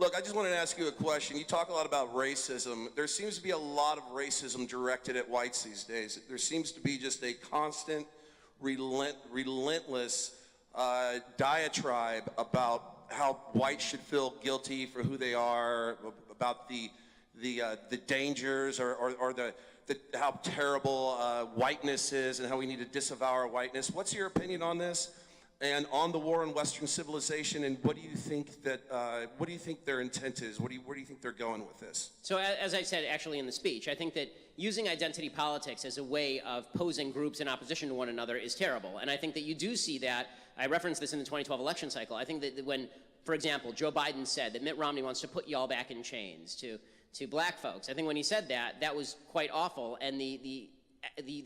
Look, I just wanted to ask you a question. You talk a lot about racism. There seems to be a lot of racism directed at whites these days. There seems to be just a constant, relentless diatribe about how whites should feel guilty for who they are, about the dangers or how terrible whiteness is and how we need to disavow our whiteness. What's your opinion on this? And on the war on Western civilization, and what do you think that what do you think their intent is? Where do you think they're going with this? So as I said actually in the speech, I think that using identity politics as a way of posing groups in opposition to one another is terrible. And I think that you do see that. I referenced this in the 2012 election cycle. I think that when, for example, Joe Biden said that Mitt Romney wants to put you all back in chains to black folks, I think when he said that, that was quite awful. And the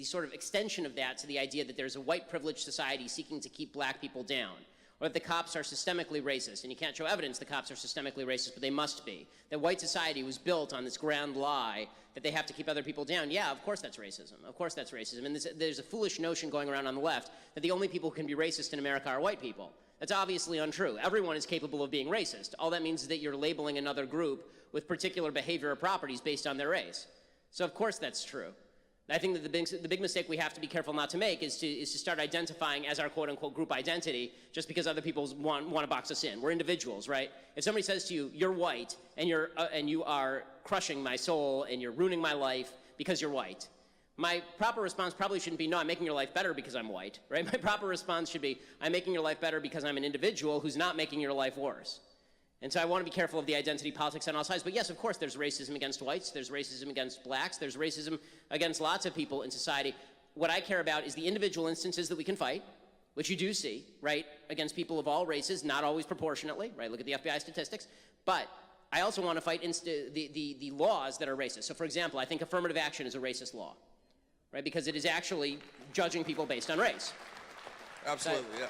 sort of extension of that to the idea that there's a white privileged society seeking to keep black people down, or that the cops are systemically racist, and you can't show evidence the cops are systemically racist, but they must be. That white society was built on this grand lie that they have to keep other people down. Yeah, of course that's racism. Of course that's racism. And there's a foolish notion going around on the left that the only people who can be racist in America are white people. That's obviously untrue. Everyone is capable of being racist. All that means is that you're labeling another group with particular behavior or properties based on their race. So of course that's true. I think that the big mistake we have to be careful not to make is to start identifying as our quote-unquote group identity just because other people want to box us in. We're individuals, right? If somebody says to you, you're white, and you are crushing my soul, and you're ruining my life because you're white, my proper response probably shouldn't be, no, I'm making your life better because I'm white, right? My proper response should be, I'm making your life better because I'm an individual who's not making your life worse. And so I want to be careful of the identity politics on all sides. But yes, of course, there's racism against whites. There's racism against blacks. There's racism against lots of people in society. What I care about is the individual instances that we can fight, which you do see, right, against people of all races, not always proportionately, right? Look at the FBI statistics. But I also want to fight the laws that are racist. So, for example, I think affirmative action is a racist law, right? Because it is actually judging people based on race. Absolutely, yeah.